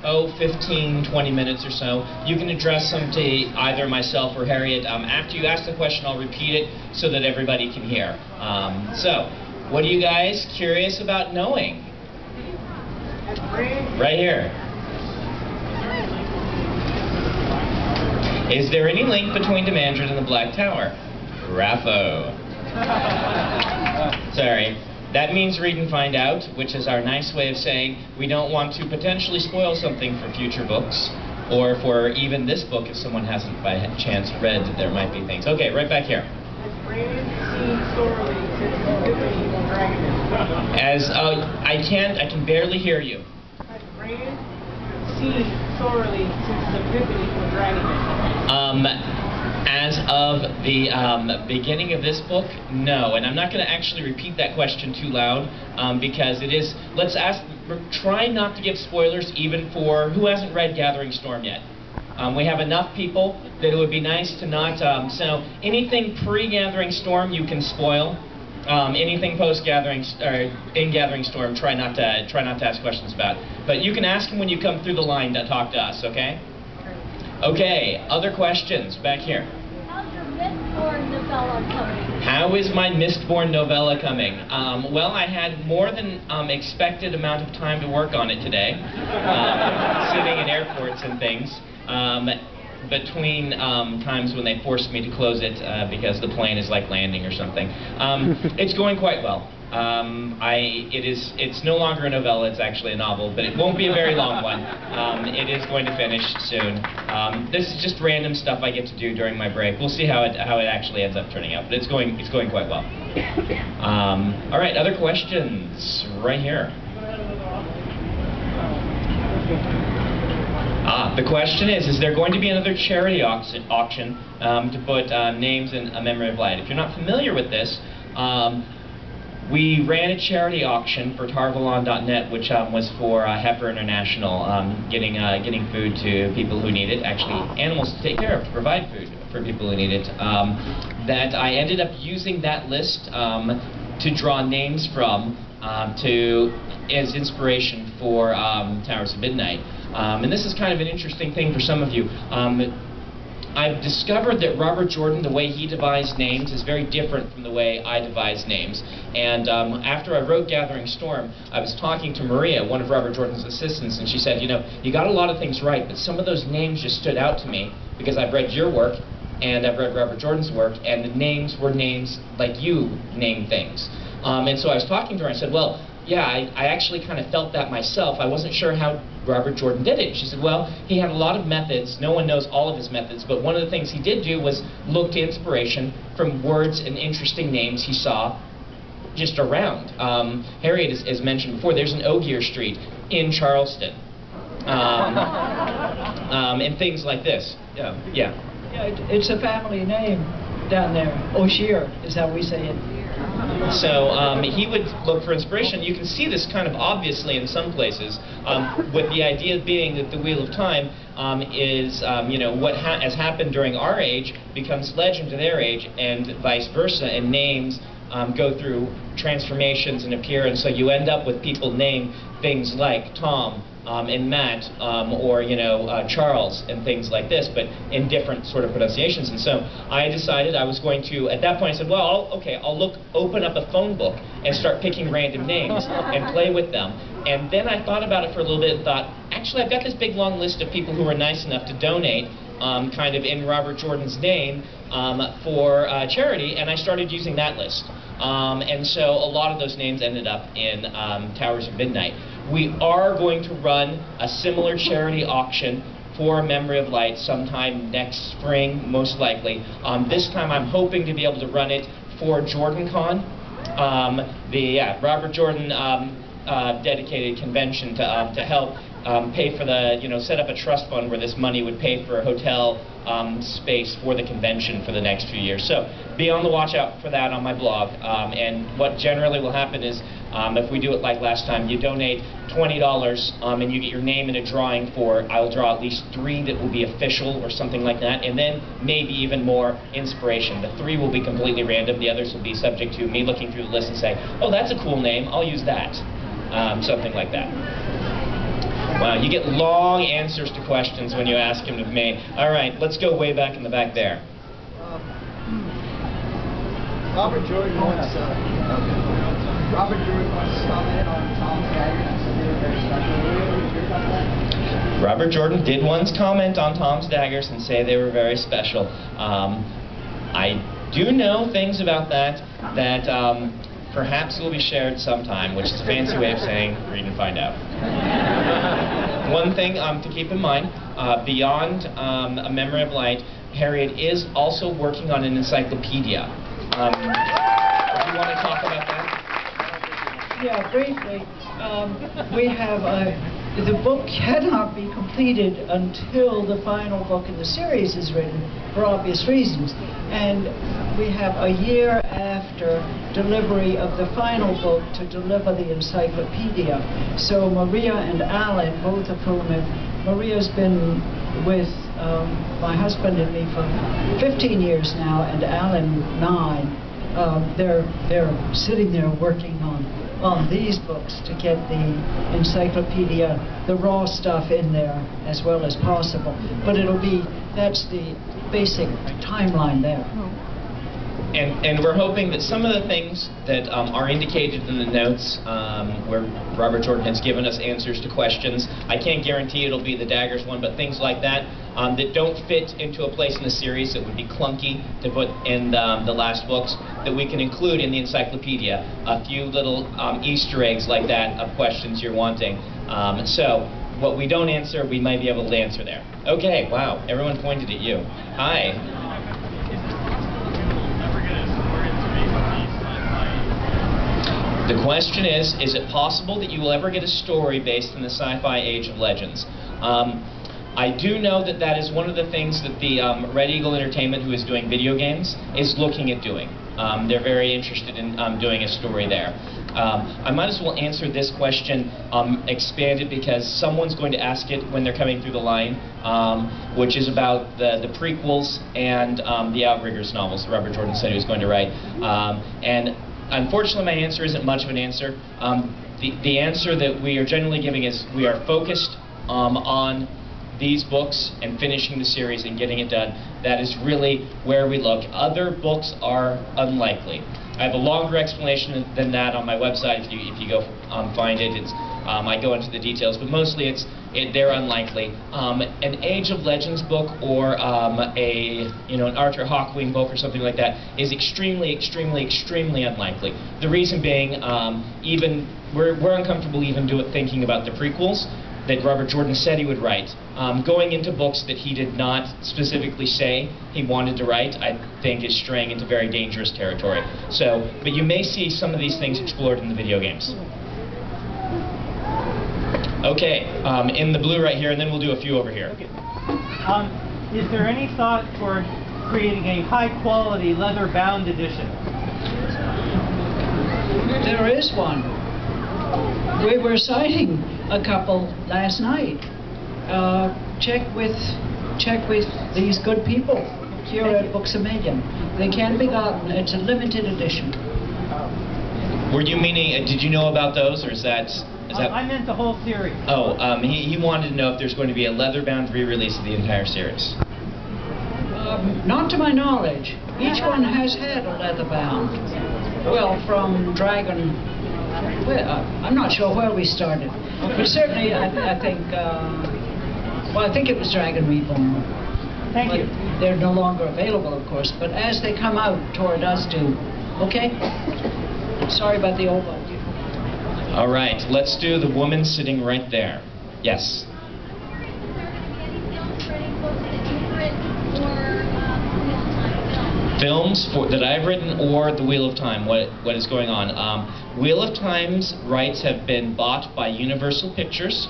15, 20 minutes or so. You can address them to either myself or Harriet. After you ask the question, I'll repeat it so that everybody can hear. So, what are you guys curious about knowing? Right here. Is there any link between Demandred and the Black Tower? Raffo. Sorry. That means read and find out, which is our nice way of saying we don't want to potentially spoil something for future books, or for even this book if someone hasn't by chance read that there might be things. Okay, right back here. As I can barely hear you. As of the beginning of this book, no. And I'm not going to actually repeat that question too loud because it is, try not to give spoilers even for who hasn't read Gathering Storm yet. We have enough people that it would be nice to not, so anything pre-Gathering Storm you can spoil. Anything post-Gathering, or in Gathering Storm, try not to ask questions about. But you can ask them when you come through the line to talk to us, okay? Okay, other questions back here. How's your Mistborn novella coming? How is my Mistborn novella coming? Well, I had more than expected amount of time to work on it today, sitting in airports and things. Between times when they forced me to close it because the plane is like landing or something. It's going quite well. It's no longer a novella, it's actually a novel, but it won't be a very long one. It is going to finish soon. This is just random stuff I get to do during my break. We'll see how it actually ends up turning out, but it's going quite well. All right, other questions right here. The question is there going to be another charity auction to put names in A Memory of Light? If you're not familiar with this, we ran a charity auction for Tarvalon.net, which was for Heifer International, getting food to people who need it, actually animals to take care of, to provide food for people who need it. That I ended up using that list to draw names from as inspiration for Towers of Midnight. And this is kind of an interesting thing for some of you. I've discovered that Robert Jordan, the way he devised names, is very different from the way I devise names. And after I wrote Gathering Storm, I was talking to Maria, one of Robert Jordan's assistants, and she said, you know, you got a lot of things right, but some of those names just stood out to me because I've read your work, and I've read Robert Jordan's work, and the names were names like you name things. And so I was talking to her, and I said, well, yeah, I actually kind of felt that myself. I wasn't sure how Robert Jordan did it. She said, well, he had a lot of methods. No one knows all of his methods, but one of the things he did do was look to inspiration from words and interesting names he saw just around. Harriet has mentioned before, there's an Ogier Street in Charleston. And things like this. Yeah, it's a family name down there. Ogier is how we say it. So he would look for inspiration. You can see this kind of obviously in some places, with the idea being that the Wheel of Time is, you know, what has happened during our age becomes legend to their age, and vice versa, and names go through transformations and appear, and so you end up with people named things like Tom and Matt, or, you know, Charles and things like this, but in different sort of pronunciations. And so I decided I was going to, at that point I said, well, I'll open up a phone book and start picking random names and play with them. And then I thought about it for a little bit and thought, actually I've got this big long list of people who were nice enough to donate kind of in Robert Jordan's name for charity, and I started using that list. And so a lot of those names ended up in Towers of Midnight. We are going to run a similar charity auction for A Memory of Light sometime next spring, most likely. This time I'm hoping to be able to run it for JordanCon, the Robert Jordan dedicated convention to help pay for the, you know, set up a trust fund where this money would pay for a hotel space for the convention for the next few years. So be on the watch out for that on my blog. And what generally will happen is, if we do it like last time, you donate $20 and you get your name in a drawing for, I'll draw at least 3 that will be official or something like that, and then maybe even more inspiration. The 3 will be completely random, the others will be subject to me looking through the list and saying, oh, that's a cool name, I'll use that. Something like that. Wow, you get long answers to questions when you ask him of me. All right, let's go way back in the back there. Robert Jordan wants to comment on Tom's daggers and said they were very special. Were you able to hear about that? Robert Jordan did once comment on Tom's daggers and say they were very special. I do know things about that perhaps will be shared sometime, which is a fancy way of saying read and find out. One thing to keep in mind, beyond A Memory of Light, Harriet is also working on an encyclopedia. Do you want to talk about that? Yeah, briefly. We have the book cannot be completed until the final book in the series is written, for obvious reasons. And we have a year after delivery of the final book to deliver the encyclopedia. So Maria and Alan, both of whom Maria's been with my husband and me for 15 years now, and Alan 9. They're sitting there working on these books to get the encyclopedia, the raw stuff in there as well as possible. But that's the basic timeline there. And we're hoping that some of the things that are indicated in the notes, where Robert Jordan has given us answers to questions, I can't guarantee it'll be the daggers one, but things like that, that don't fit into a place in the series that would be clunky to put in the last books, that we can include in the encyclopedia. A few little Easter eggs like that of questions you're wanting. So what we don't answer, we might be able to answer there. Okay, wow, everyone pointed at you. Hi. The question is it possible that you will ever get a story based in the sci-fi age of Legends? I do know that is one of the things that the Red Eagle Entertainment, who is doing video games, is looking at doing. They're very interested in doing a story there. I might as well answer this question expanded, because someone's going to ask it when they're coming through the line, which is about the prequels and the Outriggers novels that Robert Jordan said he was going to write. And unfortunately, my answer isn't much of an answer. The answer that we are generally giving is we are focused on these books and finishing the series and getting it done. That is really where we look. Other books are unlikely. I have a longer explanation than that on my website. If you go find it, I go into the details, but mostly they're unlikely. An Age of Legends book or an Arthur Hawkwing book or something like that is extremely, extremely, extremely unlikely. The reason being, we're uncomfortable even thinking about the prequels that Robert Jordan said he would write. Going into books that he did not specifically say he wanted to write, I think is straying into very dangerous territory. But you may see some of these things explored in the video games. Okay, in the blue right here, and then we'll do a few over here. Okay. Is there any thought toward creating a high-quality leather-bound edition? There is one. We were signing a couple last night. Check with these good people here at Books A Million. They can be gotten. It's a limited edition. Were you meaning? Did you know about those, or is that? I meant the whole series. Oh, he wanted to know if there's going to be a leather-bound re-release of the entire series. Not to my knowledge. Each one has had a leather-bound. Well, from Dragon. Well, I'm not sure where we started, but certainly I think it was Dragon Reborn. Thank you. They're no longer available, of course, but as they come out, Tora does do. Okay? Sorry about the old one. All right, let's do the woman sitting right there. Yes. Films that I've written or The Wheel of Time, what is going on. Wheel of Time's rights have been bought by Universal Pictures.